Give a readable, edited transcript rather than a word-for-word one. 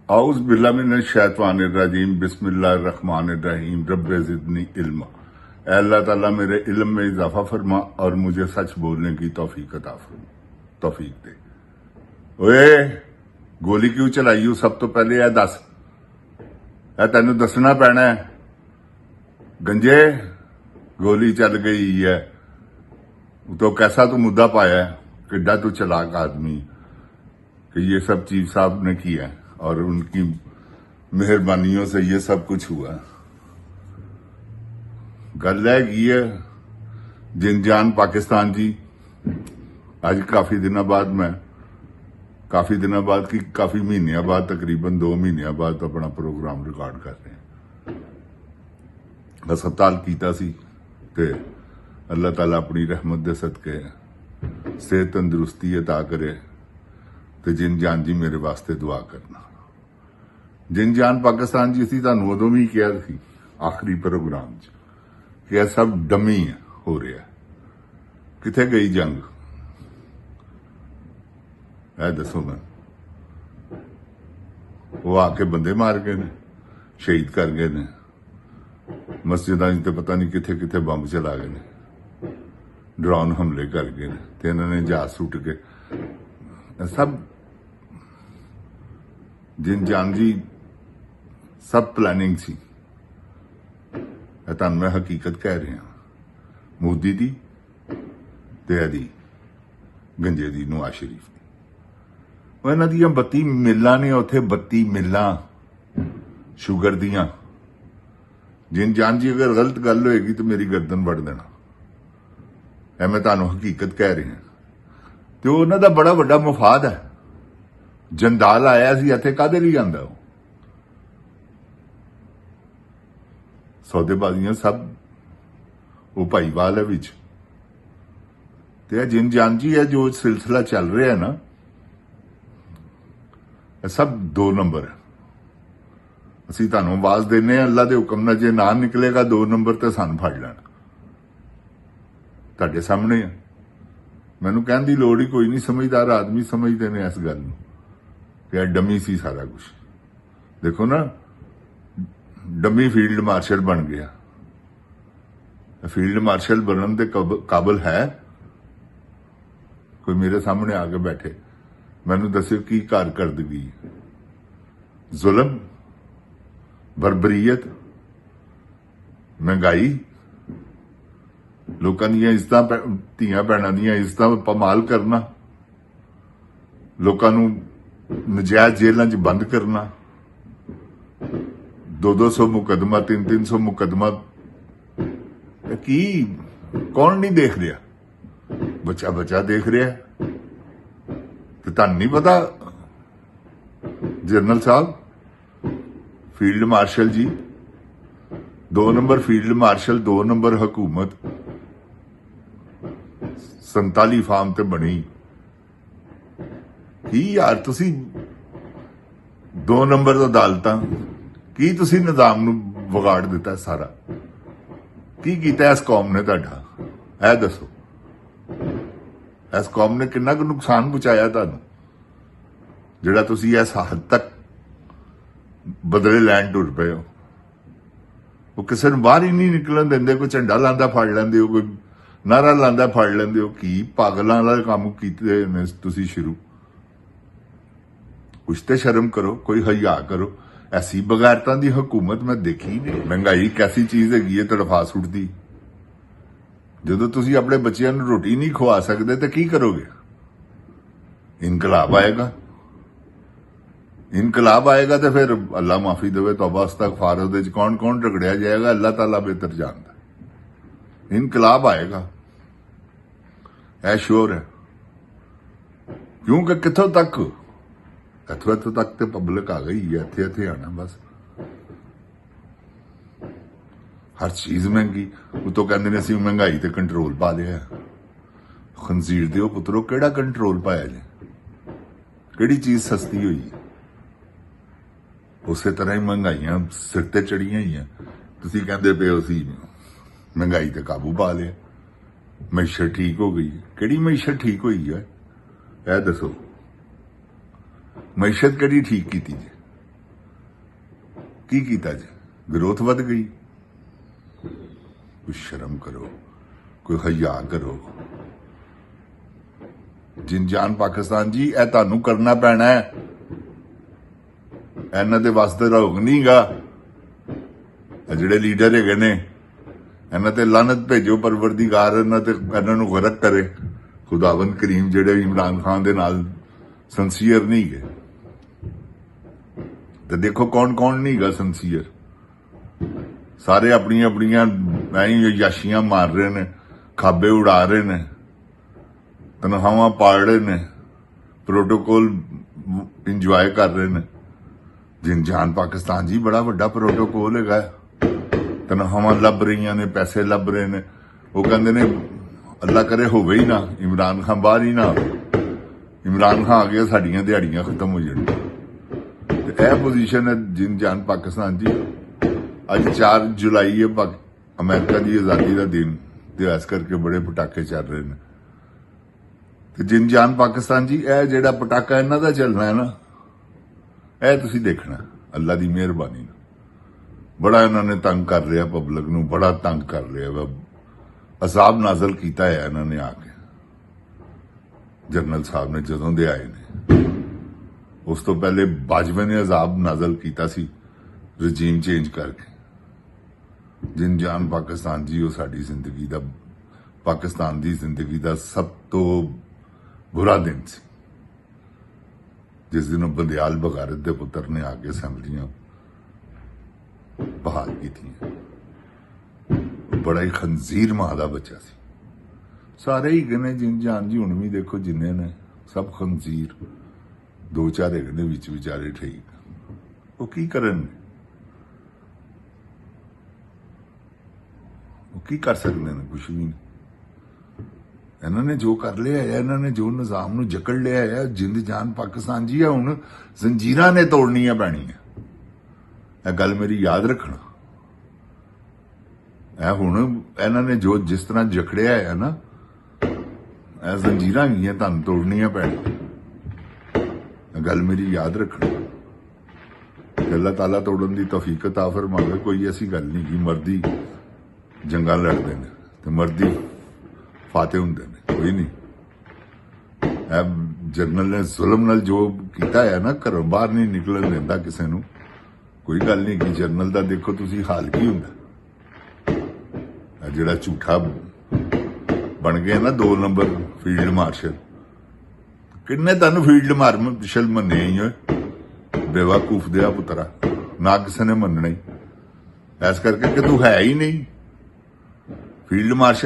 आउज़ बिल्लाह मिनश शैतानिर रजीम बिस्मिल्लाहिर्रहमानिर्रहीम रब्बे ज़िदनी इल्मा। ऐ अल्लाह ताला मेरे इल्म में इजाफा फरमा और मुझे सच बोलने की तौफीक अता फरमा, तौफीक दे। ओए गोली क्यों चलाई हो? सब तो पहले यह दस, ऐ तेन दसना पैना है। गंजे गोली चल गई है तो कैसा तू मुद्दा पाया है, किड्डा तू चलाक आदमी कि ये सब चीफ साहब ने किया है और उनकी मेहरबानियों से ये सब कुछ हुआ। गल है जिन जान पाकिस्तान जी, आज काफी दिनों बाद काफी महीनों बाद तकरीबन 2 महीनों बाद अपना प्रोग्राम रिकॉर्ड कर रहे हैं। हस्पताल कीता सी ते अल्लाह ताला अपनी रहमत दे सदके सेहत तंदुरुस्ती अता करे ते जिन जान जी मेरे वास्ते दुआ करना। जिन जान पाकिस्तान जी असीं तुहानूं उदों भी किहा सी आखिरी प्रोग्राम च कि यह सब डमी है, हो रहा है। किथे गई जंग? ऐ दसो मैं, वो आके बंदे मार गए ने, शहीद कर गए ने, मस्जिदां च ते पता नहीं किथे किथे बंब चला गए ने, ड्रोन हमले कर गए ने ते इन्होंने जहाज सुट के सब जिन जान जी सब प्लानिंग सी। तुहानूं मैं हकीकत कह रहा, मोदी दी ते इहदी गंजे दी, नवाज शरीफ दी। इन्हां दियां 32 मिल्लां ने उत्थे, 32 मिल्लां शुगर दियां। जिन जान जी अगर गलत गल होएगी तो मेरी गर्दन वड़ देना, ऐ मैं तुहानूं हकीकत कह रहा। ते उन्हां दा बड़ा वड्डा मुफाद है। जंदाल आया सी इत्थे काहदे लई आंदा? वो सौदेबाजियां सब वो भाईवाल है विच। ते जिन जान जी है जो सिलसिला चल रहा है ना, सब 2 नंबर है। असीं तुहानूं आवाज देने अल्लाह दे हुक्म नाल, जे ना निकलेगा 2 नंबर ते सानूं फड़ लैण। तुहाडे सामने है, मैनूं कहण दी लोड़ ही कोई नहीं। समझदार आदमी समझदे ने इस गल नूं कि डमी सी सारा कुछ। देखो ना, डमी फील्ड मार्शल बन गया। फील्ड मार्शल बनने के काबिल है कोई? मेरे सामने आके बैठे, मैनूं दस्यो की कारकर्दगी, जुल्म, बरबरीयत, महंगाई, लोकां दीयां इज्जतां, धीआं भैणां दीयां इज्जतां पमाल करना, लोकां नूं नजायज जेलां च बंद करना, 200 मुकदमा, 300 मुकदमा। की कौन नहीं देख रहा? बच्चा बच्चा देख रहा है। तो तुहानूं नहीं पता जनरल साहब, फील्ड मार्शल जी, 2 नंबर फील्ड मार्शल, 2 नंबर हुकूमत, 47 फार्म ते बनी। की यार तुसी 2 नंबर अदालतां, की तुसी निजाम नूं विगाड़ दिता सारा? की कीता इस कौम ने तुहाडा? ऐ दसो, इस कौम ने किन्ना कुछ नुकसान पहुंचाया तुहानूं, जिहड़ा तुसी इस हद तक बदले लैण टुर पे हो? वो किसी नूं बाहर ही नहीं निकलन देंदे। कोई झंडा लांदा फड़ लैंदे हो, कोई नारा लांदा फड़ लैंदे हो। की पागलां वाला काम कीते ने तुसी शुरू? कुछ ते शर्म करो, कोई हया करो। ऐसी बगैरतां दी हुकूमत मैं देखी नहीं। महंगाई कैसी चीज हैगी है, तड़फा सुटदी। जदों तुसी अपने बच्चियां नूं रोटी नहीं खवा सकदे तो की करोगे? इनकलाब आएगा। इनकलाब आएगा तो फिर अल्लाह माफी देवे, तौबा इस्तगफार, उहदे च कौन कौन रगड़िया जाएगा अल्लाह ताला बेहतर जानता। इनकलाब आएगा, ऐ श्योर है। क्योंकि किथों तक, इत्थों तक तो पब्लिक आ गई है, इत्थे आना बस। हर चीज महंगी, उतो कहंदे ने असीं महंगाई ते कंट्रोल पा लिया। खंजीर दिओ पुत्रो, किहड़ा कंट्रोल पाया जे? किहड़ी चीज सस्ती हुई? उसे तरह ही महंगाइयां सिर ते चढ़ियां ही हैं। तुसीं कहंदे पे हो असीं महंगाई ते काबू पा लिया, मैशत ठीक हो गई। किहड़ी मैशत ठीक हुई है? ऐ दसो, मैशत कड़ी ठीक की जी? ਕੀ ਕੀਤਾ ਜੀ? ਗਰੋਥ ਵੱਧ ਗਈ। ਕੋਈ ਸ਼ਰਮ ਕਰੋ, ਕੋਈ ਹਯਾ ਕਰੋ। ਜਿੰਜਾਨ ਪਾਕਿਸਤਾਨ ਜੀ, ਇਹ ਤੁਹਾਨੂੰ ਕਰਨਾ ਪੈਣਾ ਹੈ। ਇਹਨਾਂ ਦੇ ਵਾਸਤੇ ਰੋਗ ਨਹੀਂਗਾ। ਜਿਹੜੇ ਲੀਡਰ ਹੈਗੇ ਨੇ ਇਹਨਾਂ ਤੇ ਲਾਨਤ ਭੇਜੋ, ਪਰਵਰਦੀਗਾਰ ਇਹਨਾਂ ਨੂੰ ਗਰਕ ਕਰੇ। ਖੁਦਾਵੰਦ ਕਰੀਮ ਜਿਹੜੇ ਇਮਰਾਨ ਖਾਨ ਦੇ ਨਾਲ ਸੰਸੀਅਰ ਨਹੀਂ ਗਏ, ਤੇ ਦੇਖੋ ਕੌਣ ਕੌਣ ਨਹੀਂ ਗਾ ਸੰਸੀਅਰ। ਸਾਰੇ ਆਪਣੀਆਂ ਆਪਣੀਆਂ ਯਾਸ਼ੀਆਂ ਮਾਰ ਰਹੇ ਨੇ, ਖਾਬੇ ਉਡਾ ਰਹੇ ਨੇ, ਤਨਖਾਹਾਂ ਪਾੜ ਰਹੇ ਨੇ, ਪ੍ਰੋਟੋਕੋਲ ਇੰਜੋਏ ਕਰ ਰਹੇ ਨੇ। ਜਿੰਜਾਨ ਪਾਕਿਸਤਾਨ ਜੀ ਬੜਾ ਵੱਡਾ ਪ੍ਰੋਟੋਕੋਲ ਹੈਗਾ। ਤਨਖਾਹਾਂ ਲੱਭ ਰਹੀਆਂ ਨੇ, ਪੈਸੇ ਲੱਭ ਰਹੇ ਨੇ। ਉਹ ਕਹਿੰਦੇ ਨੇ ਅੱਲਾ ਕਰੇ ਹੋਵੇ ਹੀ ਨਾ, ਇਮਰਾਨ ਖਾਨ ਬਾਹਰ ਹੀ ਨਾ ਆਵੇ। ਇਮਰਾਨ ਖਾਨ ਆ ਗਿਆ, ਸਾਡੀਆਂ ਦਿਹਾੜੀਆਂ ਖਤਮ ਹੋ ਜਾਣੀਆਂ। ਤੇ ਇਹ ਪੋਜੀਸ਼ਨ ਹੈ ਜਿੰਜਾਨ ਪਾਕਿਸਤਾਨ ਜੀ। ਅੱਜ 4 ਜੁਲਾਈ ਹੈ, ਅਮਰੀਕਾ ਦੀ ਆਜ਼ਾਦੀ ਦਾ ਦਿਨ, ਤੇ ਇਸ ਕਰਕੇ ਬੜੇ ਪਟਾਕੇ ਚੱਲ ਰਹੇ ਨੇ। ਤੇ ਜਿੰਜਾਨ ਪਾਕਿਸਤਾਨ ਜੀ, ਇਹ ਜਿਹੜਾ ਪਟਾਕਾ ਇਹਨਾਂ ਦਾ ਚੱਲਣਾ ਹੈ ਨਾ, ਇਹ ਤੁਸੀਂ ਦੇਖਣਾ ਅੱਲਾ ਦੀ ਮਿਹਰਬਾਨੀ ਨਾਲ। ਬੜਾ ਇਹਨਾਂ ਨੇ ਤੰਗ ਕਰ ਲਿਆ ਪਬਲਿਕ ਨੂੰ, ਬੜਾ ਤੰਗ ਕਰ ਲਿਆ ਵਾ। ਅਜ਼ਾਬ ਨਾਜ਼ਲ ਕੀਤਾ ਹੈ ਇਹਨਾਂ ਨੇ ਆ ਕੇ। ਜਨਰਲ ਸਾਹਿਬ ਨੇ ਜਦੋਂ ਦੇ ਆਏ ਨੇ, ਉਸ ਤੋਂ ਪਹਿਲੇ ਬਾਜਵੇ ਨੇ ਅਜ਼ਾਬ ਨਾਜ਼ਲ ਕੀਤਾ ਸੀ ਰਜੀਮ ਚੇਂਜ ਕਰਕੇ। ਜਿੰਜਾਨ ਪਾਕਿਸਤਾਨ ਜੀ, ਉਹ ਸਾਡੀ ਜ਼ਿੰਦਗੀ ਦਾ, ਪਾਕਿਸਤਾਨ ਦੀ ਜ਼ਿੰਦਗੀ ਦਾ ਸਭ ਤੋਂ ਬੁਰਾ ਦਿਨ ਸੀ, ਜਿਸ ਦਿਨ ਬੰਦਿਆਲ ਬਗਾਰਤ ਦੇ ਪੁੱਤਰ ਨੇ ਆ ਕੇ ਅਸੈਂਬਲੀਆਂ ਬਹਾਲ ਕੀਤੀਆਂ। ਬੜਾ ਹੀ ਖੰਜ਼ੀਰ ਮਾਂ ਦਾ ਬੱਚਾ ਸੀ। ਸਾਰੇ ਹੀ ਗਏ ਜਿੰਜਾਨ ਜੀ, ਹੁਣ ਵੀ ਦੇਖੋ ਜਿੰਨੇ ਨੇ ਸਭ ਖੰਜ਼ੀਰ। 2-4 ਹੈਗੇ ਨੇ ਵਿੱਚ ਵਿਚਾਰੇ ਠੀਕ। ਉਹ ਕੀ ਕਰਨ? ਉਹ ਕੀ ਕਰ ਸਕਦੇ ਨੇ? ਕੁਛ ਵੀ ਨਹੀਂ। ਇਹਨਾਂ ਨੇ ਜੋ ਕਰ ਲਿਆ ਹੈ, ਇਹਨਾਂ ਨੇ ਜੋ ਨਿਜ਼ਾਮ ਨੂੰ ਜਕੜ ਲਿਆ ਹੈ, ਜਿੰਦ ਜਾਨ ਪਾਕਿਸਤਾਨ ਜੀ ਆ। ਹੁਣ ਜ਼ੰਜੀਰਾਂ ਨੇ ਤੋੜਨੀਆਂ ਪੈਣੀਆਂ। ਇਹ ਗੱਲ ਮੇਰੀ ਯਾਦ ਰੱਖਣਾ। ਇਹ ਹੁਣ ਇਹਨਾਂ ਨੇ ਜੋ ਜਿਸ ਤਰ੍ਹਾਂ ਜਕੜਿਆ ਹੈ ਨਾ, ਇਹ ਜ਼ੰਜੀਰਾਂ ਗਈਆਂ, ਤੁਹਾਨੂੰ ਤੋੜਨੀਆਂ ਪੈਣੀਆਂ। ਇਹ ਗੱਲ ਮੇਰੀ ਯਾਦ ਰੱਖਣਾ। ਅੱਲਾਹ ਤਾਲਾ ਤੋੜਨ ਦੀ ਤੌਫੀਕ ਅਤਾ ਫਰਮਾਵੇ। ਕੋਈ ਐਸੀ ਗੱਲ ਨਹੀਂ ਕਿ ਮਰਦੀ ਜੰਗਾਂ ਲੜਦੇ ਨੇ ਤੇ ਮਰਦੀ ਫਾਤੇ ਹੁੰਦੇ ਨੇ, ਕੋਈ ਨਹੀਂ। ਇਹ ਜਰਨਲ ਨੇ ਜ਼ੁਲਮ ਨਾਲ ਜੋ ਕੀਤਾ ਹੈ ਨਾ, ਘਰੋਂ ਬਾਹਰ ਨਹੀਂ ਨਿਕਲਣ ਦਿੰਦਾ ਕਿਸੇ ਨੂੰ। ਕੋਈ ਗੱਲ ਨਹੀਂ ਕਿ ਜਰਨਲ ਦਾ ਦੇਖੋ ਤੁਸੀਂ ਹਾਲ ਕੀ ਹੁੰਦਾ। ਜਿਹੜਾ ਝੂਠਾ ਬਣ ਗਿਆ ਨਾ 2 ਨੰਬਰ ਫੀਲਡ ਮਾਰਸ਼ਲ, ਕਿੰਨੇ ਤੁਹਾਨੂੰ ਫੀਲਡ ਮਾਰਸ਼ਲ ਮੰਨੇ ਹੀ ਹੋਏ? ਬੇਵਕੂਫ ਦਿਆ ਪੁੱਤਰਾ, ਨਾ ਕਿਸੇ ਨੇ ਮੰਨਣਾ ਹੀ। ਇਸ ਕਰਕੇ ਕਿ ਤੂੰ ਹੈ ਹੀ ਨਹੀਂ ਫੀਲਡ ਮਾਰਸ਼ਲ।